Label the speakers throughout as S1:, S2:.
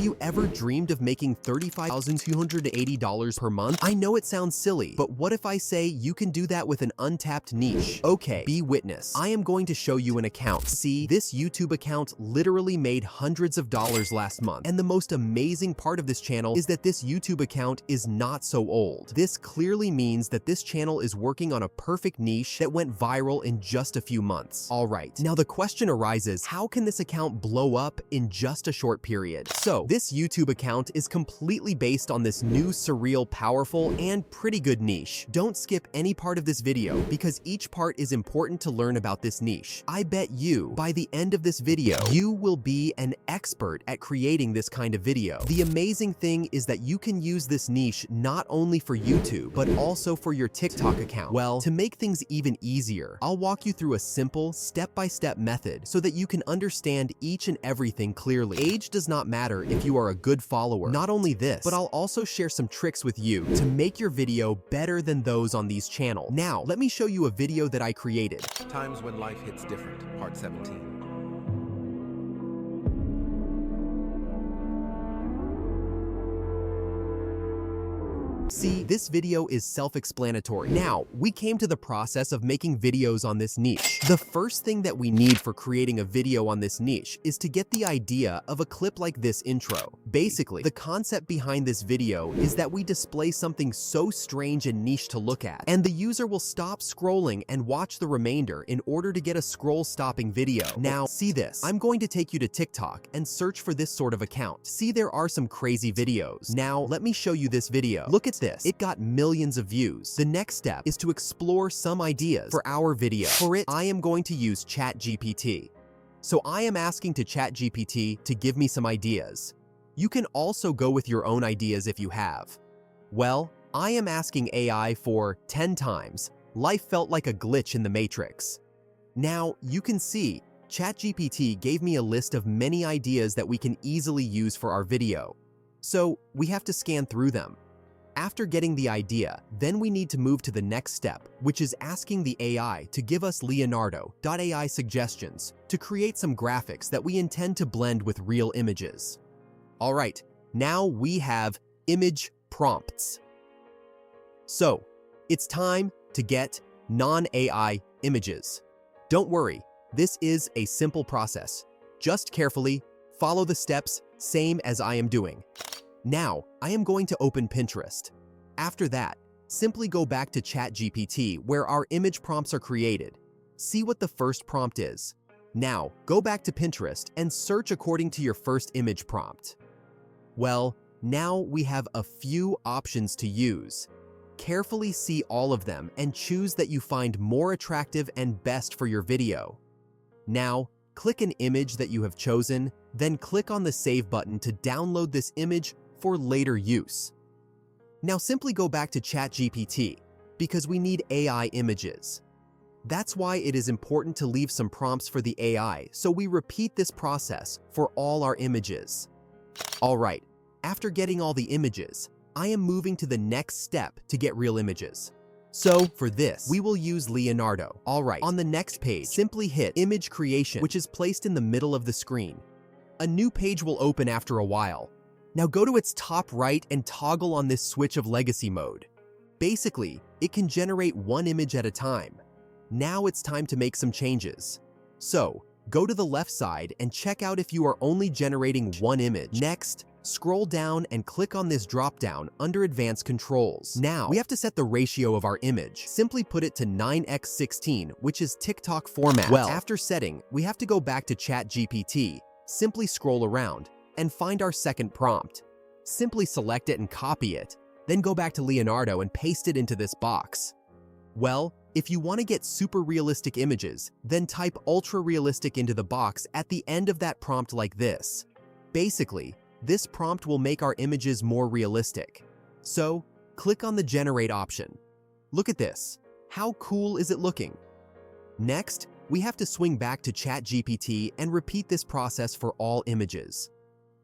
S1: you ever dreamed of making $35,280 per month? I know it sounds silly, but what if I say you can do that with an untapped niche? Okay, be witness. I am going to show you an account. See, this YouTube account literally made hundreds of dollars last month. And the most amazing part of this channel is that this YouTube account is not so old. This clearly means that this channel is working on a perfect niche that went viral in just a few months. All right, now the question arises, how can this account blow up in just a short period? So, this YouTube account is completely based on this new, surreal, powerful, and pretty good niche. Don't skip any part of this video because each part is important to learn about this niche. I bet you, by the end of this video, you will be an expert at creating this kind of video. The amazing thing is that you can use this niche not only for YouTube, but also for your TikTok account. Well, to make things even easier, I'll walk you through a simple, step-by-step method so that you can understand each and everything clearly. Age does not matter if you are a good follower. Not only this, but I'll also share some tricks with you to make your video better than those on these channels. Now, let me show you a video that I created.
S2: Times when life hits different, part 17.
S1: See, this video is self-explanatory. Now, we came to the process of making videos on this niche. The first thing that we need for creating a video on this niche is to get the idea of a clip like this intro. Basically, the concept behind this video is that we display something so strange and niche to look at, and the user will stop scrolling and watch the remainder in order to get a scroll-stopping video. Now, see this. I'm going to take you to TikTok and search for this sort of account. See, there are some crazy videos. Now, let me show you this video. Look at this. It got millions of views. The next step is to explore some ideas for our video. For it, I am going to use ChatGPT. So I am asking to ChatGPT to give me some ideas. You can also go with your own ideas if you have. Well, I am asking AI for 10 times. Life felt like a glitch in the Matrix. Now, you can see, ChatGPT gave me a list of many ideas that we can easily use for our video. So we have to scan through them. After getting the idea, then we need to move to the next step, which is asking the AI to give us Leonardo.ai suggestions to create some graphics that we intend to blend with real images. All right, now we have image prompts. So, it's time to get non-AI images. Don't worry, this is a simple process. Just carefully follow the steps, same as I am doing. Now, I am going to open Pinterest. After that, simply go back to ChatGPT where our image prompts are created. See what the first prompt is. Now, go back to Pinterest and search according to your first image prompt. Well, now we have a few options to use. Carefully see all of them and choose that you find more attractive and best for your video. Now, click an image that you have chosen, then click on the Save button to download this image for later use. Now simply go back to ChatGPT because we need AI images. That's why it is important to leave some prompts for the AI, so we repeat this process for all our images. All right, after getting all the images, I am moving to the next step to get real images. So for this, we will use Leonardo. All right, on the next page, simply hit Image Creation, which is placed in the middle of the screen. A new page will open after a while. Now go to its top right and toggle on this switch of legacy mode. Basically, it can generate one image at a time. Now it's time to make some changes. So, go to the left side and check out if you are only generating one image. Next, scroll down and click on this drop-down under Advanced Controls. Now, we have to set the ratio of our image. Simply put it to 9:16, which is TikTok format. Well, after setting, we have to go back to ChatGPT, simply scroll around, and find our second prompt. Simply select it and copy it, then go back to Leonardo and paste it into this box. Well, if you want to get super realistic images, then type ultra realistic into the box at the end of that prompt like this. Basically, this prompt will make our images more realistic. So, click on the generate option. Look at this. How cool is it looking? Next, we have to swing back to ChatGPT and repeat this process for all images.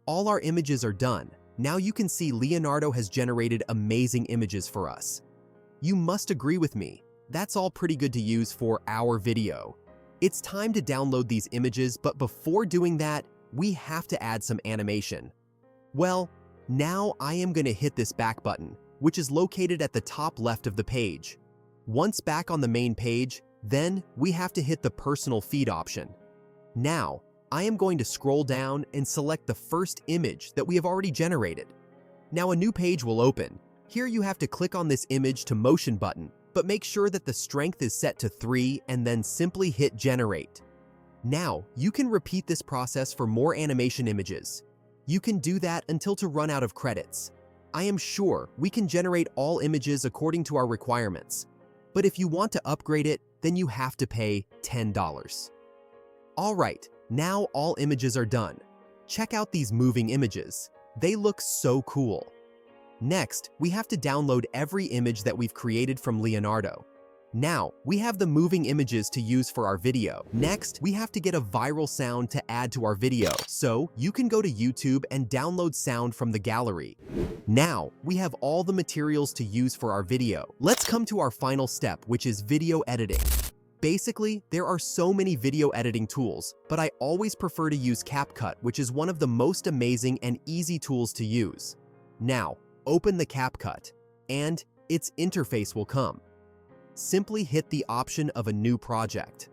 S1: All our images are done. Now you can see Leonardo has generated amazing images for us. You must agree with me. That's all pretty good to use for our video. It's time to download these images, but before doing that, we have to add some animation. Well, now I am going to hit this back button, which is located at the top left of the page. Once back on the main page, then we have to hit the personal feed option. Now, I am going to scroll down and select the first image that we have already generated. Now a new page will open. Here you have to click on this image to motion button, but make sure that the strength is set to 3 and then simply hit generate. Now, you can repeat this process for more animation images. You can do that until to run out of credits. I am sure we can generate all images according to our requirements. But if you want to upgrade it, then you have to pay $10. Alright, now all images are done. Check out these moving images. They look so cool. Next, we have to download every image that we've created from Leonardo. Now, we have the moving images to use for our video. Next, we have to get a viral sound to add to our video. So, you can go to YouTube and download sound from the gallery. Now, we have all the materials to use for our video. Let's come to our final step, which is video editing. Basically, there are so many video editing tools, but I always prefer to use CapCut, which is one of the most amazing and easy tools to use. Now, open the CapCut, and its interface will come. Simply hit the option of a new project.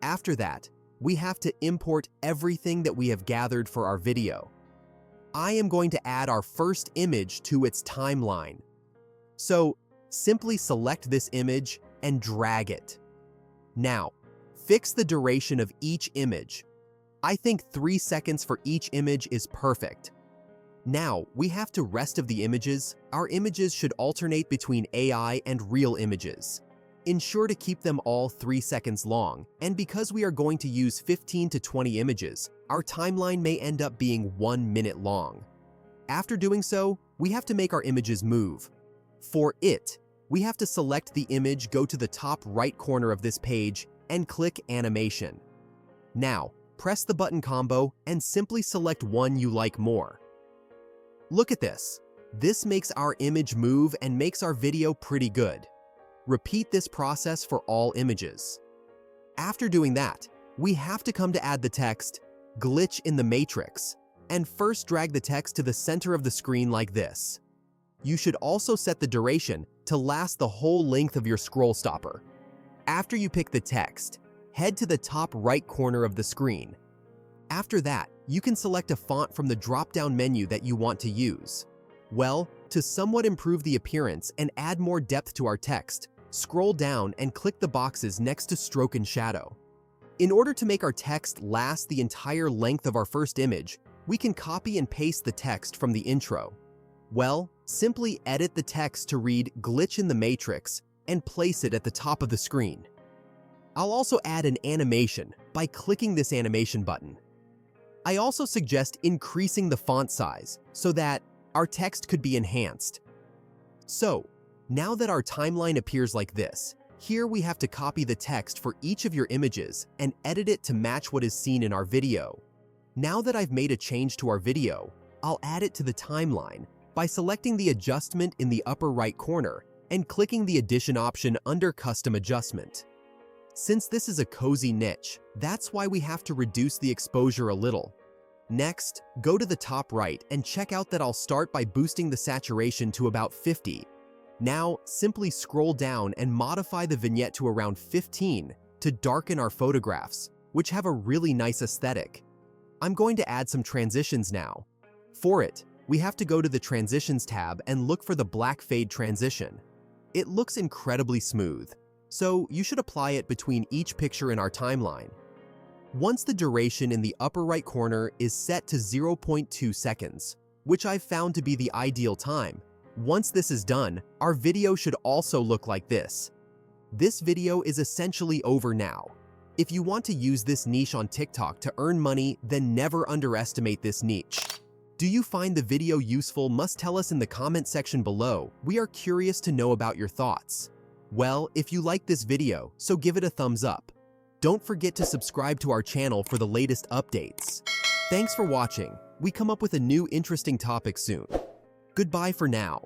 S1: After that, we have to import everything that we have gathered for our video. I am going to add our first image to its timeline. So, simply select this image and drag it. Now, fix the duration of each image. I think 3 seconds for each image is perfect. Now, we have to rest of the images. Our images should alternate between AI and real images. Ensure to keep them all 3 seconds long, and because we are going to use 15 to 20 images, our timeline may end up being 1 minute long. After doing so, we have to make our images move. For it, we have to select the image, go to the top right corner of this page, and click Animation. Now, press the button combo and simply select one you like more. Look at this. This makes our image move and makes our video pretty good. Repeat this process for all images. After doing that, we have to come to add the text, glitch in the matrix, and first drag the text to the center of the screen like this. You should also set the duration to last the whole length of your scroll stopper. After you pick the text, head to the top right corner of the screen. After that, you can select a font from the drop-down menu that you want to use. Well, to somewhat improve the appearance and add more depth to our text, scroll down and click the boxes next to stroke and shadow. In order to make our text last the entire length of our first image, we can copy and paste the text from the intro. Well, simply edit the text to read "glitch in the matrix" and place it at the top of the screen. I'll also add an animation by clicking this animation button. I also suggest increasing the font size so that our text could be enhanced. So, now that our timeline appears like this, here we have to copy the text for each of your images and edit it to match what is seen in our video. Now that I've made a change to our video, I'll add it to the timeline by selecting the adjustment in the upper right corner and clicking the addition option under Custom Adjustment. Since this is a cozy niche, that's why we have to reduce the exposure a little. Next, go to the top right and check out that I'll start by boosting the saturation to about 50. Now, simply scroll down and modify the vignette to around 15 to darken our photographs, which have a really nice aesthetic. I'm going to add some transitions now. For it, we have to go to the Transitions tab and look for the black fade transition. It looks incredibly smooth, so you should apply it between each picture in our timeline. Once the duration in the upper right corner is set to 0.2 seconds, which I've found to be the ideal time, once this is done, our video should also look like this. This video is essentially over now. If you want to use this niche on TikTok to earn money, then never underestimate this niche. Do you find the video useful? Must tell us in the comment section below. We are curious to know about your thoughts. Well, if you like this video, so give it a thumbs up. Don't forget to subscribe to our channel for the latest updates. Thanks for watching. We come up with a new interesting topic soon. Goodbye for now.